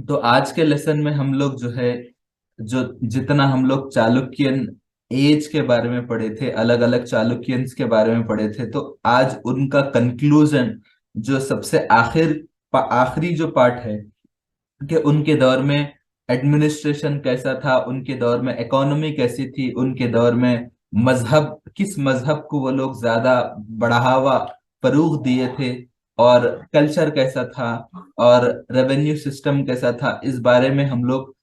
तो आज के लेसन में हम लोग जो है, जो जितना हम लोग चालुक्यन एज के बारे में पढ़े थे, अलग अलग चालुक्यंस के बारे में पढ़े थे, तो आज उनका कंक्लूजन, जो सबसे आखिरी जो पार्ट है, कि उनके दौर में एडमिनिस्ट्रेशन कैसा था, उनके दौर में इकोनॉमी कैसी थी, उनके दौर में मजहब, किस मजहब को वो लोग ज्यादा बढ़ावा फरूग दिए थे, और कल्चर कैसा था, और रेवेन्यू सिस्टम कैसा था, इस बारे में हम लोग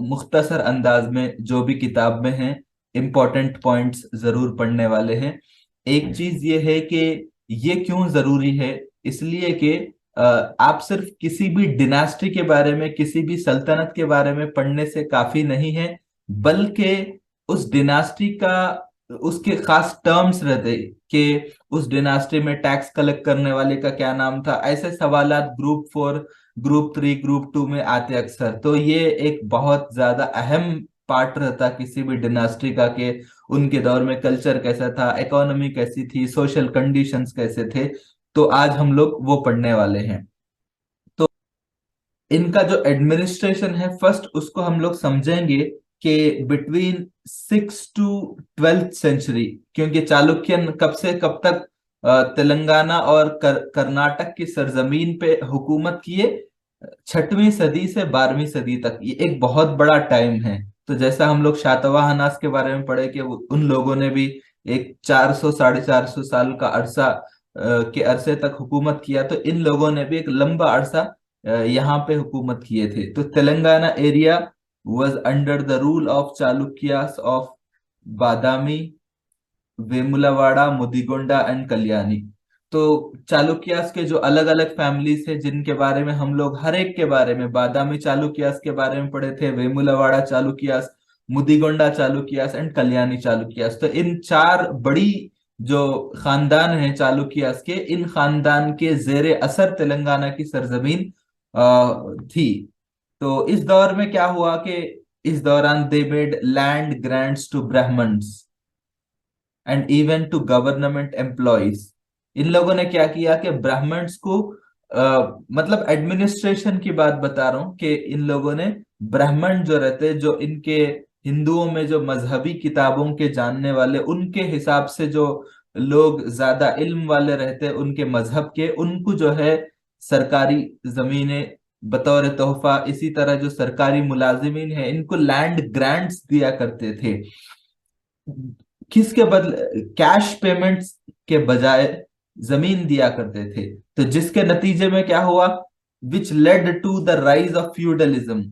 मुख्तसर अंदाज में जो भी किताब में है इम्पोर्टेंट पॉइंट्स जरूर पढ़ने वाले हैं। एक चीज ये है कि ये क्यों जरूरी है, इसलिए कि आप सिर्फ किसी भी डिनास्टी के बारे में, किसी भी सल्तनत के बारे में पढ़ने से काफी नहीं है, बल्कि उस डिनास्टी का, उसके खास टर्म्स रहते कि उस डिनास्टी में टैक्स कलेक्ट करने वाले का क्या नाम था, ऐसे सवालात ग्रुप 4, ग्रुप 3, ग्रुप 2 में आते अक्सर। तो ये एक बहुत ज्यादा अहम पार्ट रहता किसी भी डिनास्टी का, कि उनके दौर में कल्चर कैसा था, इकोनॉमी कैसी थी, सोशल कंडीशंस कैसे थे। तो आज हम लोग वो पढ़ने वाले हैं। तो इनका जो एडमिनिस्ट्रेशन है, फर्स्ट उसको हम लोग समझेंगे कि बिटवीन 6 to 12th सेंचुरी, क्योंकि चालुक्यन कब से कब तक तेलंगाना और कर्नाटक की सरजमीन पे हुकूमत किए, 6वीं सदी से 12वीं सदी तक, ये एक बहुत बड़ा टाइम है। तो जैसा हम लोग शातवाहनास के बारे में पढ़े कि उन लोगों ने भी एक 400 450 साल का अरसा के अरसे तक हुकूमत किया, तो इन लोगों ने भी एक लंबा अरसा यहाँ पे हुकूमत किए थे। तो Telangana area was under the rule of Chalukyas of Badami, Vemulawada, Mudigonda and Kalyani. तो चालुक्यास के जो अलग अलग फैमिलीज है, जिनके बारे में हम लोग हर एक के बारे में, बादामी चालुक्यास के बारे में पढ़े थे, वेमुलवाड़ा चालुक्यास, मुदिगोंडा चालुक्यास एंड कल्याणी चालुक्यास। तो इन चार बड़ी जो खानदान है चालुक्यास के, इन खानदान के जेरे असर तेलंगाना की सरजमीन थी। तो इस दौर में क्या हुआ कि इस दौरान they made land grants to Brahmins and even to government employees. इन लोगों ने क्या किया कि ब्राह्मण्स को, मतलब एडमिनिस्ट्रेशन की बात बता रहा हूं, कि इन लोगों ने ब्राह्मण जो रहते, जो इनके हिंदुओं में जो मजहबी किताबों के जानने वाले, उनके हिसाब से जो लोग ज्यादा इल्म वाले रहते उनके मजहब के, उनको जो है सरकारी जमीनें बतौर तोहफा, इसी तरह जो सरकारी मुलाजिमीन है इनको लैंड ग्रांट्स दिया करते थे, किसके बदले, कैश पेमेंट्स के बजाय जमीन दिया करते थे। तो जिसके नतीजे में क्या हुआ, which led to the rise of feudalism.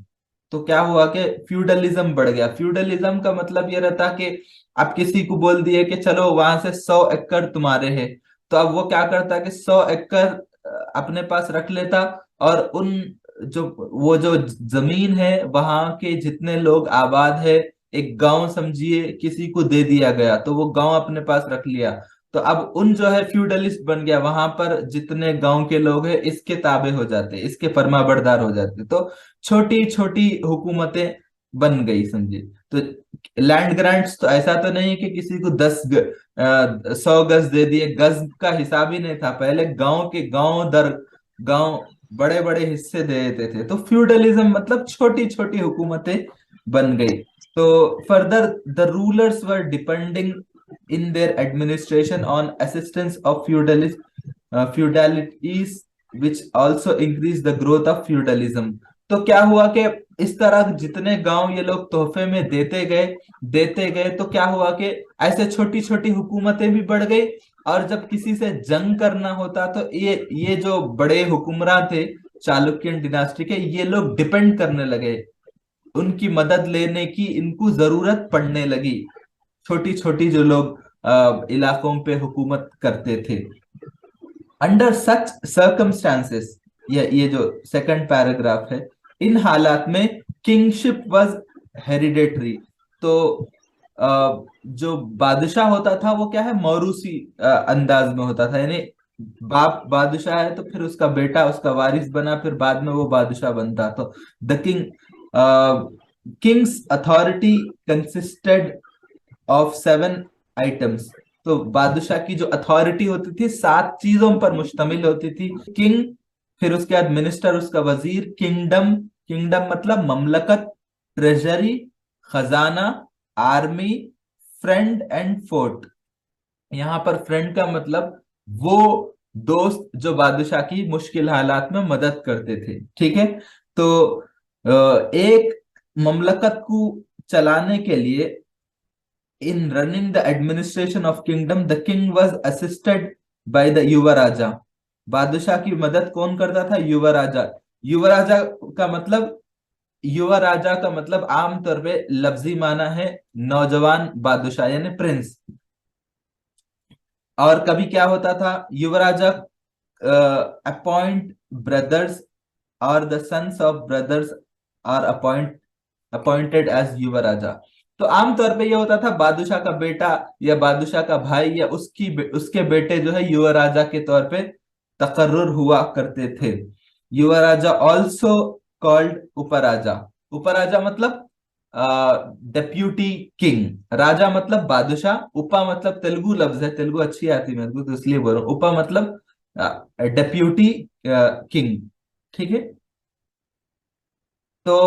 तो क्या हुआ कि फ्यूडलिज्म बढ़ गया। फ्यूडलिज्म का मतलब ये रहता कि आप किसी को बोल दिए कि चलो वहां से 100 एकड़ तुम्हारे हैं, तो अब वो क्या करता कि 100 एकड़ अपने पास रख लेता, और उन जो वो जो जमीन है वहां के जितने लोग आबाद है, एक गांव समझिए, किसी को दे दिया गया, तो वो गांव अपने पास रख लिया। तो अब उन जो है फ्यूडलिस्ट बन गया, वहां पर जितने गांव के लोग हैं इसके ताबे हो जाते, इसके फरमाबरदार हो जाते। तो छोटी छोटी हुकूमतें बन गई समझिए। तो लैंड ग्रांट्स तो ऐसा तो नहीं है कि किसी को 100 गज दे दिए, गज का हिसाब ही नहीं था पहले, गांव के गांव दर गांव बड़े बड़े हिस्से दे देते थे। तो फ्यूडलिज्म मतलब छोटी छोटी हुकूमतें बन गई। तो further the rulers were depending in their administration on assistance of feudalities, which also increase the growth of feudalism. तो क्या हुआ कि इस तरह जितने गांव ये लोग तोहफे में देते गए, तो क्या हुआ कि ऐसे छोटी छोटी हुकूमतें भी बढ़ गई। और जब किसी से जंग करना होता, तो ये जो बड़े हुक्मरान थे चालुक्यन डिनास्टी के, ये लोग डिपेंड करने लगे, उनकी मदद लेने की इनको जरूरत पड़ने लगी, छोटी छोटी जो लोग इलाकों पे हुकूमत करते थे। अंडर सच सर्कमस्टांसेस, ये जो सेकंड पैराग्राफ है, इन हालात में किंगशिप वाज हेरिडेटरी। तो जो बादशाह होता था वो क्या है, मौरूसी अंदाज में होता था, यानी बाप बादशाह है तो फिर उसका बेटा उसका वारिस बना, फिर बाद में वो बादशाह बनता। तो the Kings authority consisted of 7 items. तो बादशाह की जो अथॉरिटी होती थी 7 चीजों पर मुश्तमिल होती थी। किंग, फिर उसके बाद मिनिस्टर उसका वजीर, किंगडम, किंगडम मतलब ममलकत, ट्रेजरी, खजाना, आर्मी, फ्रेंड एंड फोर्ट। यहाँ पर फ्रेंड का मतलब वो दोस्त जो बादशाह की मुश्किल हालात में मदद करते थे, ठीक है। तो एक ममलकत को चलाने के लिए, in running the administration of kingdom, the king was assisted by the yuvaraja. बादशाह की मदद कौन करता था? युवराजा। युवराजा का मतलब, युवा राजा का मतलब आमतौर पे लफ्जी माना है नौजवान बादशाह यानी प्रिंस। और कभी क्या होता था, युवराजा अपॉइंट ब्रदर्स और the sons of brothers are appointed as yuvaraja. तो आमतौर पे ये होता था, बादशाह का बेटा या बादशाह का भाई या उसके बेटे जो है युवराजा के तौर पे तकर्रुर हुआ करते थे। युवराजा ऑल्सो कॉल्ड उपराजा। उपराजा मतलब डेप्यूटी किंग। राजा मतलब बादशाह। उपा मतलब तेलुगु लफ्ज है, तेलुगु अच्छी आती है मेरे को तो इसलिए बोल रहा हूँ। उपा मतलब डेप्यूटी किंग, ठीक है। तो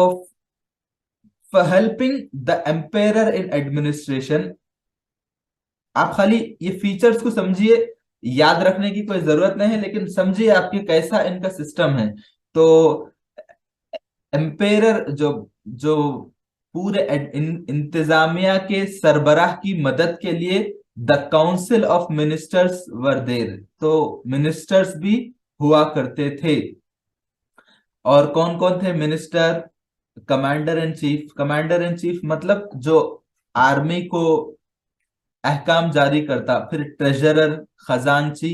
for helping the emperor in administration, आप खाली ये फीचर्स को समझिए, याद रखने की कोई जरूरत नहीं है, लेकिन समझिए आपके कैसा इनका सिस्टम है। तो एम्पेरर जो जो पूरे इंतजामिया के सरबराह की मदद के लिए द काउंसिल ऑफ मिनिस्टर्स वर देर। तो मिनिस्टर्स भी हुआ करते थे। और कौन कौन थे minister? Commander in chief. Commander in chief मतलब जो आर्मी को अहकाम जारी करता। फिर ट्रेजरर, खजांची,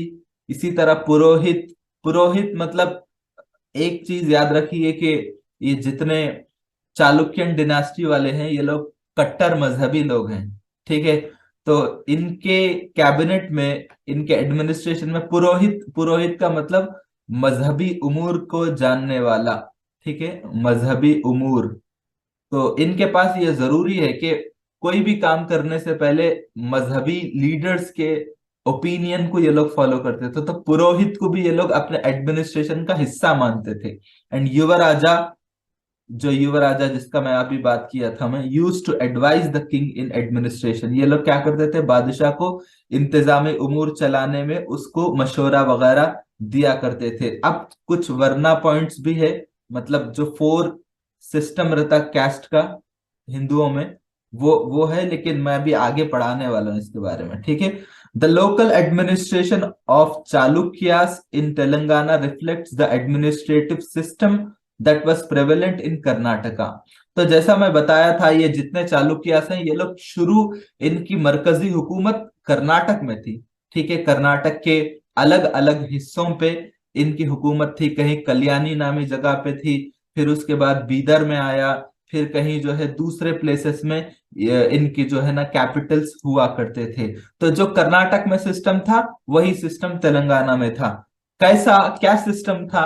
इसी तरह पुरोहित। पुरोहित मतलब, एक चीज याद रखिए कि ये जितने चालुक्यन डिनास्टी वाले हैं ये लोग कट्टर मजहबी लोग हैं, ठीक है। तो इनके कैबिनेट में, इनके एडमिनिस्ट्रेशन में पुरोहित, पुरोहित का मतलब मजहबी उमूर को जानने वाला, ठीक है, मजहबी उमूर। तो इनके पास ये जरूरी है कि कोई भी काम करने से पहले मजहबी लीडर्स के ओपिनियन को ये लोग फॉलो करते थे। तो पुरोहित को भी ये लोग अपने एडमिनिस्ट्रेशन का हिस्सा मानते थे। एंड युवराजा, जो युवराजा जिसका मैं अभी बात किया था मैं, use to advise the king in administration. ये लोग क्या करते थे? बादशाह को इंतजामी उमूर चलाने में उसको मशवरा वगैरह दिया करते थे। अब कुछ वरना पॉइंट्स भी है, मतलब जो फोर सिस्टम रहता कैस्ट का हिंदुओं में, वो है, लेकिन मैं अभी आगे पढ़ाने वाला हूँ इसके बारे में, ठीक है। The local administration of Chalukyas in Telangana reflects the administrative system that was prevalent in Karnataka. तो जैसा मैं बताया था, ये जितने चालुक्यास हैं ये लोग शुरू, इनकी मरकजी हुकूमत कर्नाटक में थी, ठीक है। कर्नाटक के अलग अलग हिस्सों पे इनकी हुकूमत थी। कहीं कल्याणी नामी जगह पे थी, फिर उसके बाद बीदर में आया, फिर कहीं जो है दूसरे प्लेसेस में इनकी जो है ना कैपिटल्स हुआ करते थे। तो जो कर्नाटक में सिस्टम था वही सिस्टम तेलंगाना में था। कैसा क्या सिस्टम था?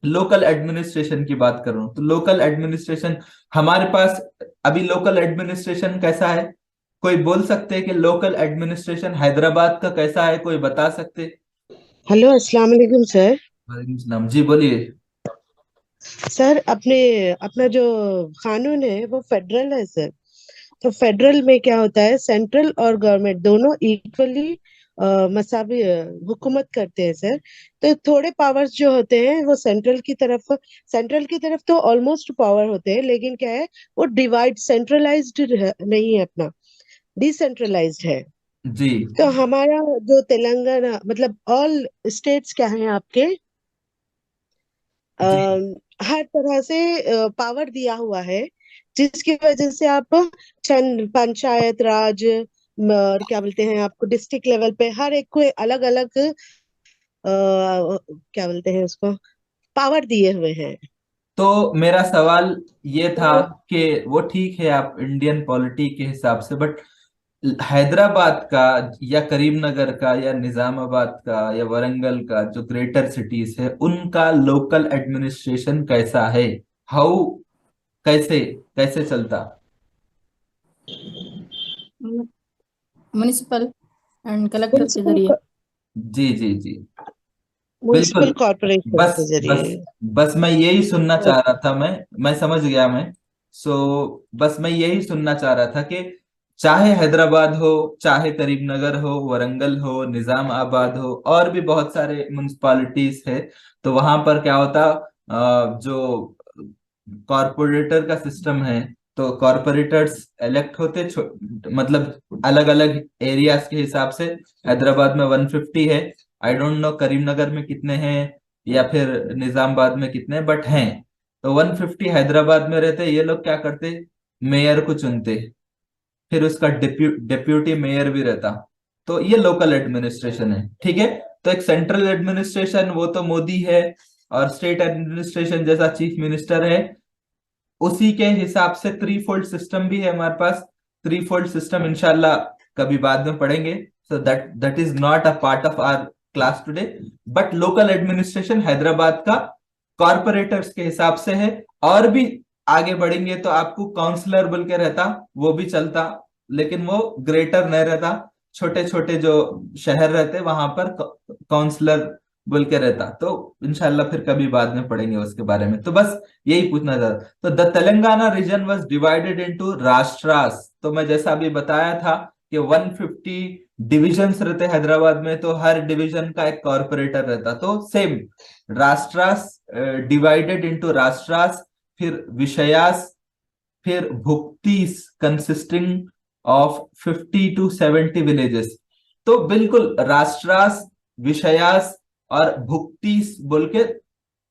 लोकल एडमिनिस्ट्रेशन की बात कर रहा हूं। तो लोकल एडमिनिस्ट्रेशन हमारे पास अभी, लोकल एडमिनिस्ट्रेशन कैसा है? कोई बोल सकते हैं कि लोकल एडमिनिस्ट्रेशन हैदराबाद का कैसा है? कोई बता सकते? हेलो अस्सलाम वालेकुम सर। वालेकुम सलाम जी, बोलिए। सर अपने अपना जो कानून है वो फेडरल है सर। तो फेडरल में क्या होता है, सेंट्रल और गवर्नमेंट दोनों इक्वली मसावी हुकूमत करते हैं सर। तो थोड़े पावर्स जो होते हैं वो सेंट्रल की तरफ तो ऑलमोस्ट पावर होते हैं, लेकिन क्या है, वो डिवाइड सेंट्रलाइज्ड नहीं है अपना, डिसेंट्रलाइज्ड है। जी तो हमारा जो तेलंगाना मतलब ऑल स्टेट्स क्या है आपके, जी हर तरह से पावर दिया हुआ है, जिसकी वजह से आप चंद पंचायत राज और क्या बोलते हैं आपको डिस्ट्रिक्ट लेवल पे हर एक को अलग अलग क्या बोलते हैं उसको पावर दिए हुए हैं। तो मेरा सवाल ये था तो कि वो ठीक है आप इंडियन पॉलिटी के हिसाब से, बट हैदराबाद का या करीमनगर का या निजामाबाद का या वरंगल का, जो ग्रेटर सिटीज है, उनका लोकल एडमिनिस्ट्रेशन कैसा है? हाउ, कैसे कैसे चलता? म्युनिसिपल एंड कलेक्टर के म्युनिसिपल जरिए। जी जी जी। म्युनिसिपल बिल्कुल। कॉर्पोरेशन के बस जरिए। बस बस मैं यही सुनना चाह रहा ओके। था। मैं समझ गया मैं। सो बस मैं यही सुनना चाह रहा था कि चाहे हैदराबाद हो, चाहे करीमनगर हो, वरंगल हो, निजामाबाद हो, और भी बहुत सारे म्युनिसिपालिटीज है, तो वहां पर क्या होता, जो कॉरपोरेटर का सिस्टम है, तो कॉरपोरेटर्स इलेक्ट होते मतलब अलग अलग एरियाज के हिसाब से। हैदराबाद में 150 है। आई डोंट नो करीमनगर में कितने हैं या फिर निजामाबाद में कितने, बट हैं। तो 150 हैदराबाद में रहते। ये लोग क्या करते, मेयर को चुनते, फिर उसका डिप्यूटी मेयर भी रहता। तो ये लोकल एडमिनिस्ट्रेशन है, ठीक है। तो एक सेंट्रल एडमिनिस्ट्रेशन वो तो मोदी है, और स्टेट एडमिनिस्ट्रेशन जैसा चीफ मिनिस्टर है। उसी के हिसाब से थ्री फोल्ड सिस्टम भी है हमारे पास। थ्री फोल्ड सिस्टम इंशाल्लाह कभी बाद में पढ़ेंगे। So that is not a part of our class today. But local administration Hyderabad का कॉरपोरेटर्स के हिसाब से है। और भी आगे बढ़ेंगे तो आपको काउंसलर बोल के रहता, वो भी चलता, लेकिन वो ग्रेटर नहीं रहता। छोटे छोटे जो शहर रहते वहां पर काउंसलर बोल के रहता। तो इंशाल्लाह फिर कभी बाद में पढ़ेंगे उसके बारे में। तो बस यही पूछना था। तो the Telangana region was divided into rashtras. तो मैं जैसा अभी बताया था कि 150 डिविजन्स रहते हैदराबाद में, तो हर डिवीजन का एक कॉर्पोरेटर रहता। तो सेम राष्ट्रास, डिवाइडेड इनटू राष्ट्रास, फिर विषयास, फिर भुक्तिस कंसिस्टिंग ऑफ 50 to 70 विलेजेस। तो बिल्कुल राष्ट्रास, विषयास और भुक्तिस बोल के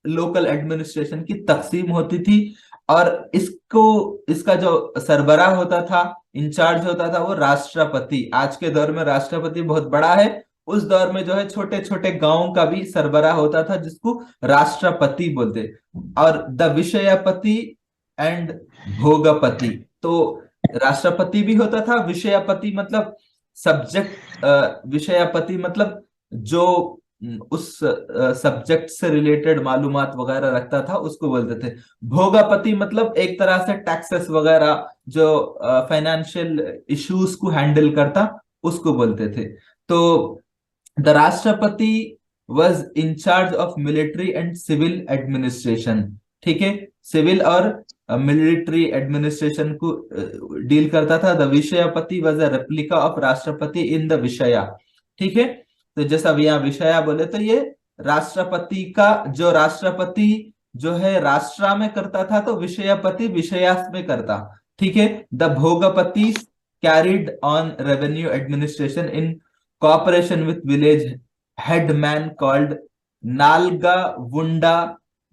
लोकल एडमिनिस्ट्रेशन की तकसीम होती थी। और इसको, इसका जो सरबराह होता था, इंचार्ज होता था, वो राष्ट्रपति। आज के दौर में राष्ट्रपति बहुत बड़ा है। उस दौर में जो है छोटे छोटे गांवों का भी सरबराह होता था, जिसको राष्ट्रपति बोलते। और द विषयपति एंड भोगपति। तो राष्ट्रपति भी होता था। विषयपति मतलब सब्जेक्ट, विषयपति मतलब जो उस सब्जेक्ट से रिलेटेड मालूमात वगैरह रखता था, उसको बोलते थे। भोगापति मतलब एक तरह से टैक्सेस वगैरह जो फाइनेंशियल इश्यूज को हैंडल करता, उसको बोलते थे। तो the Rashtrapati was in-charge of military and civil administration, ठीक है। सिविल और मिलिट्री एडमिनिस्ट्रेशन को डील करता था। The vishayapati was a replica of rashtrapati in the विषया, ठीक है। तो जैसा भी यहाँ विषया बोले, तो ये राष्ट्रपति का, जो राष्ट्रपति जो है राष्ट्र में करता था, तो विषयपति विषयास में करता, ठीक है। The bhogapati carried on revenue administration in cooperation with village headman called नालगा वुंडा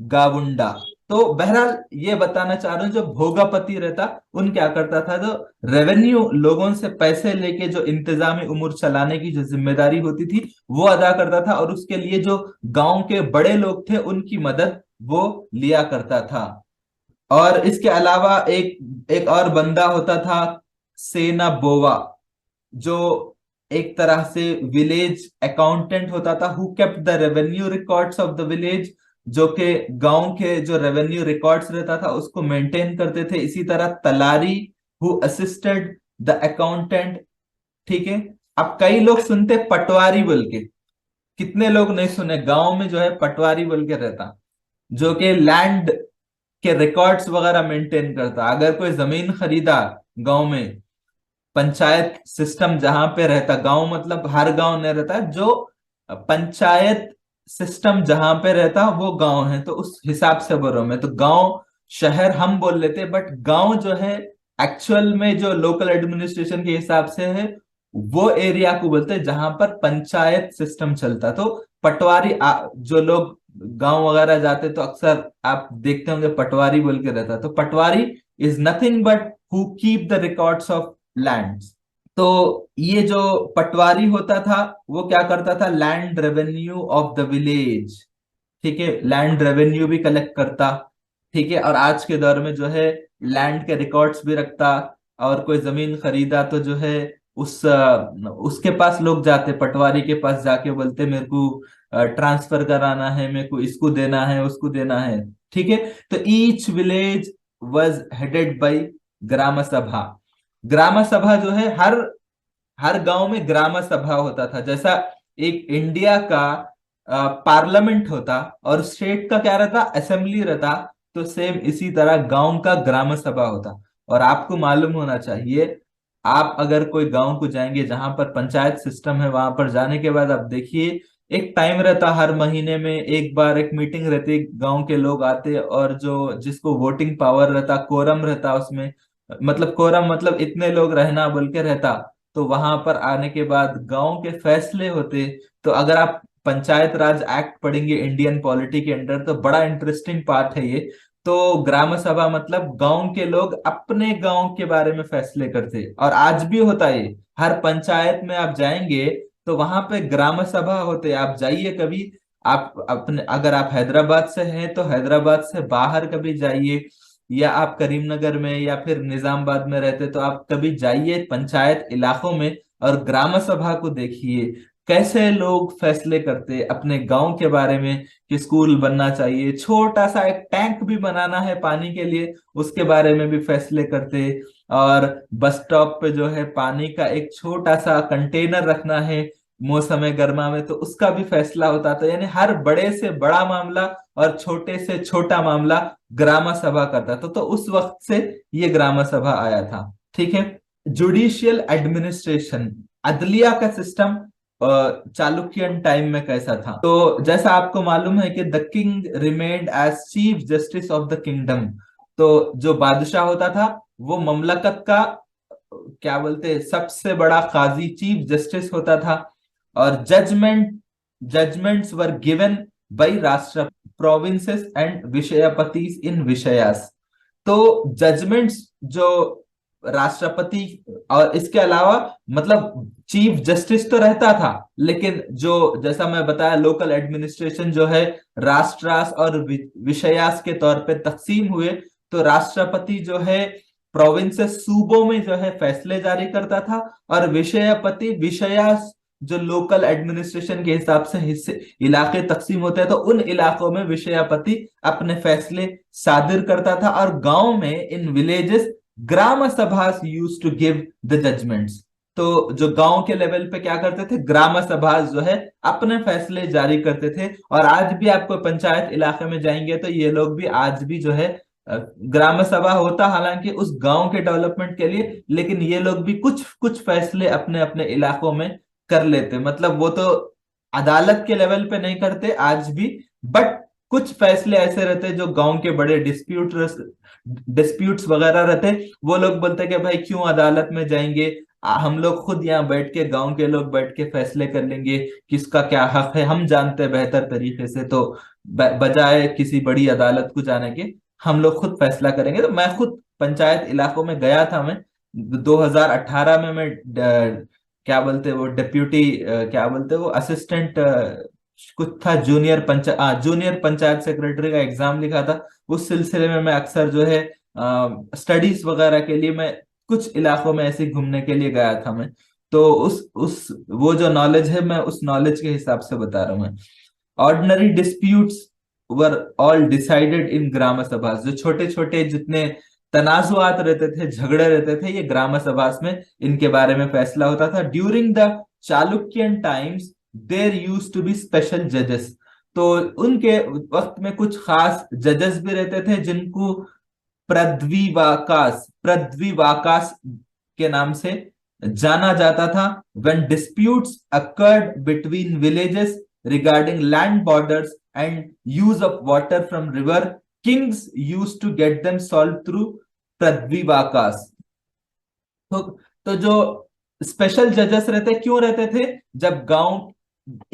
गावुंडा। तो बहरहाल ये बताना चाह रहा हूं, जो भोगापति रहता, उन क्या करता था, जो रेवेन्यू लोगों से पैसे लेके जो इंतजामी उमूर चलाने की जो जिम्मेदारी होती थी, वो अदा करता था। और उसके लिए जो गांव के बड़े लोग थे, उनकी मदद वो लिया करता था। और इसके अलावा एक एक और बंदा होता था, सेना बोवा, जो एक तरह से विलेज अकाउंटेंट होता था, who kept the revenue records of the village. जो के गांव के जो रेवेन्यू रिकॉर्ड्स रहता था, उसको मेंटेन करते थे। इसी तरह Talari, who assisted the accountant, ठीक है। अब कई लोग सुनते पटवारी बोल के, कितने लोग नहीं सुने, गांव में जो है पटवारी बोल के रहता, जो कि लैंड के रिकॉर्ड्स वगैरह मेंटेन करता। अगर कोई जमीन खरीदा गांव में, पंचायत सिस्टम जहां पे रहता, गांव मतलब हर गांव नहीं रहता, जो पंचायत सिस्टम जहां पे रहता वो गांव है, तो उस हिसाब से बोल रहा हूं मैं। तो गांव शहर हम बोल लेते, बट गांव जो है एक्चुअल में जो लोकल एडमिनिस्ट्रेशन के हिसाब से है, वो एरिया को बोलते हैं जहां पर पंचायत सिस्टम चलता। तो पटवारी, जो लोग गांव वगैरह जाते तो अक्सर आप देखते होंगे पटवारी बोल के रहता। तो patwari is nothing but who keep the records of lands. तो ये जो पटवारी होता था, वो क्या करता था, land revenue of the village, ठीक है, लैंड रेवेन्यू भी कलेक्ट करता, ठीक है। और आज के दौर में जो है लैंड के रिकॉर्ड्स भी रखता। और कोई जमीन खरीदा तो जो है उसके पास लोग जाते, पटवारी के पास जाके बोलते मेरे को ट्रांसफर कराना है, मेरे को इसको देना है, उसको देना है, ठीक है। तो each village was headed by gram sabha. Gram sabha जो है, हर हर गांव में ग्राम सभा होता था। जैसा एक इंडिया का पार्लियामेंट होता और स्टेट का क्या रहता, असेंबली रहता, तो सेम इसी तरह गांव का ग्राम सभा होता। और आपको मालूम होना चाहिए, आप अगर कोई गांव को जाएंगे जहां पर पंचायत सिस्टम है, वहां पर जाने के बाद आप देखिए एक टाइम रहता, हर महीने में एक बार एक मीटिंग रहती, गांव के लोग आते और जो जिसको वोटिंग पावर रहता, कोरम रहता उसमें, मतलब कोरम मतलब इतने लोग रहना बोल के रहता। तो वहां पर आने के बाद गांव के फैसले होते। तो अगर आप पंचायत राज एक्ट पढ़ेंगे इंडियन पॉलिटी के अंडर, तो बड़ा इंटरेस्टिंग पार्ट है ये। तो ग्राम सभा मतलब गांव के लोग अपने गांव के बारे में फैसले करते, और आज भी होता है। हर पंचायत में आप जाएंगे तो वहां पे ग्राम सभा होते, आप जाइए कभी। आप अपने, अगर आप हैदराबाद से हैं तो हैदराबाद से बाहर कभी जाइए, या आप करीमनगर में या फिर निजामाबाद में रहते तो आप कभी जाइए पंचायत इलाकों में और ग्राम सभा को देखिए, कैसे लोग फैसले करते अपने गांव के बारे में, कि स्कूल बनना चाहिए, छोटा सा एक टैंक भी बनाना है पानी के लिए, उसके बारे में भी फैसले करते। और बस स्टॉप पे जो है पानी का एक छोटा सा कंटेनर रखना है मौसम गर्मा में, तो उसका भी फैसला होता था। यानी हर बड़े से बड़ा मामला और छोटे से छोटा मामला ग्राम सभा करता था। तो उस वक्त से ये ग्राम सभा आया था। ठीक है। जुडिशियल एडमिनिस्ट्रेशन, अदलिया का सिस्टम चालुक्यन टाइम में कैसा था? तो जैसा आपको मालूम है कि the king remained as chief justice of the kingdom. तो जो बादशाह होता था वो ममलकत का क्या बोलते हैं, सबसे बड़ा काजी, चीफ जस्टिस होता था। और जजमेंट्स वर गिवन बाय राष्ट्र प्रोविंसेस एंड विषयपतिस इन विषयास। तो जजमेंट्स जो राष्ट्रपति, और इसके अलावा मतलब चीफ जस्टिस तो रहता था, लेकिन जो जैसा मैं बताया लोकल एडमिनिस्ट्रेशन जो है राष्ट्रास और विषयास के तौर पे तकसीम हुए। तो राष्ट्रपति जो है प्रोविंसेस, सूबों में जो है फैसले जारी करता था, और विषयपति विषयास जो लोकल एडमिनिस्ट्रेशन के हिसाब से हिस्से इलाके तकसीम होते हैं, तो उन इलाकों में विषयपति अपने फैसले सादिर करता था। और गांव में इन villages gram sabha use to give the judgements. तो जो गांव के लेवल पे क्या करते थे, ग्राम सभा जो है अपने फैसले जारी करते थे। और आज भी आपको पंचायत इलाके में जाएंगे तो ये लोग भी आज भी जो है ग्राम सभा होता हालांकि उस गांव के डेवलपमेंट के लिए, लेकिन ये लोग भी कुछ कुछ फैसले अपने अपने इलाकों में कर लेते। मतलब वो तो अदालत के लेवल पे नहीं करते आज भी, बट कुछ फैसले ऐसे रहते जो गांव के बड़े डिस्प्यूट्स वगैरह रहते, वो लोग बोलते कि भाई क्यों अदालत में जाएंगे, हम लोग खुद यहाँ बैठ के, गांव के लोग बैठ के फैसले कर लेंगे, किसका क्या हक है हम जानते हैं बेहतर तरीके से। तो बजाय किसी बड़ी अदालत को जाने के हम लोग खुद फैसला करेंगे। तो मैं खुद पंचायत इलाकों में गया था। मैं 2018 में मैं क्या बोलते हैं वो डिप्यूटी, क्या बोलते हैं वो असिस्टेंट, कुछ था, जूनियर पंचायत सेक्रेटरी का एग्जाम लिखा था। उस सिलसिले में मैं अक्सर जो है स्टडीज वगैरह के लिए मैं कुछ इलाकों में ऐसे घूमने के लिए गया था मैं। तो उस वो जो नॉलेज है मैं उस नॉलेज के हिसाब से बता रहा हूँ मैं। Ordinary disputes were all decided in gram sabha. जो छोटे छोटे जितने तनाजुआत रहते थे, झगड़े रहते थे, ये ग्राम सभा में इनके बारे में फैसला होता था। During the Chalukyan times there use to be special जजेस। तो उनके वक्त में कुछ खास जजेस भी रहते थे जिनको पृथ्वीवाकास के नाम से जाना जाता था। when disputes occurred between villages regarding land borders and use of water from river, kings used to get them solved through पृथ्वीवाकास। तो तो जो स्पेशल जजेस रहते क्यों रहते थे, जब गांव,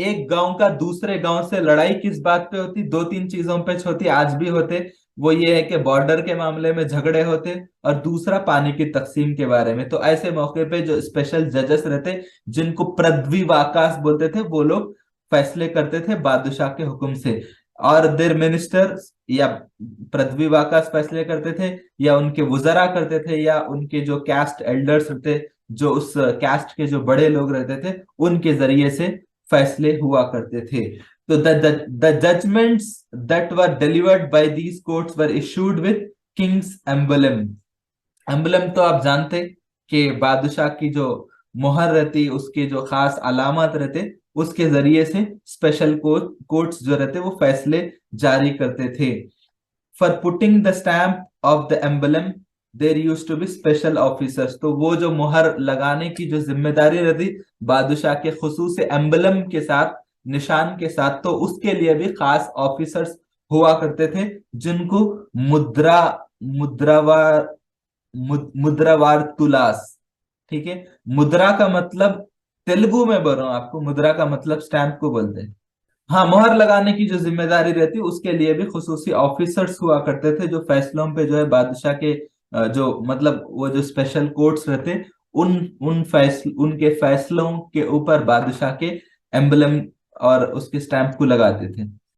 एक गांव का दूसरे गांव से लड़ाई किस बात पे होती, दो तीन चीजों पे होती, आज भी होते। वो ये है कि बॉर्डर के मामले में झगड़े होते, और दूसरा पानी की तकसीम के बारे में। तो ऐसे मौके पे जो स्पेशल जजेस रहते जिनको पृथ्वीवाकास बोलते थे, वो लोग फैसले करते थे बादशाह के हुक्म से। और देर मिनिस्टर या पृथ्वीवाकास फैसले करते थे, या उनके वुजरा करते थे, या उनके जो कैस्ट एल्डर्स रहते, जो उस कैस्ट के जो बड़े लोग रहते थे, उनके जरिए से फैसले हुआ करते थे। तो the judgements that were delivered by these courts were issued with king's emblem. Emblem तो आप जानते कि बादशाह की जो मोहर रहती, उसके जो खास अलामत रहते, उसके जरिए से स्पेशल कोर्ट्स जो रहते वो फैसले जारी करते थे। For putting the stamp of the emblem there use to be special officers. तो वो जो मुहर लगाने की जो जिम्मेदारी रहती बादशाह के खुसूस एम्बलम के साथ, निशान के साथ, तो उसके लिए भी खास ऑफिसर्स हुआ करते थे, जिनको मुद्रा मुद्रावार मुद्रावार तुलास। ठीक है। मुद्रा का मतलब, तेलुगु में बोल रहा हूं आपको, मुद्रा का मतलब स्टैंप को बोलते हैं। हाँ, मोहर लगाने की जो जिम्मेदारी रहती उसके लिए भी खुसूसी ऑफिसर्स हुआ करते थे, जो फैसलों पे जो है बादशाह के जो मतलब वो जो स्पेशल कोर्ट्स रहते उनके फैसलों के ऊपर बादशाह के एम्बलम और उसके स्टैंप को लगाते थे।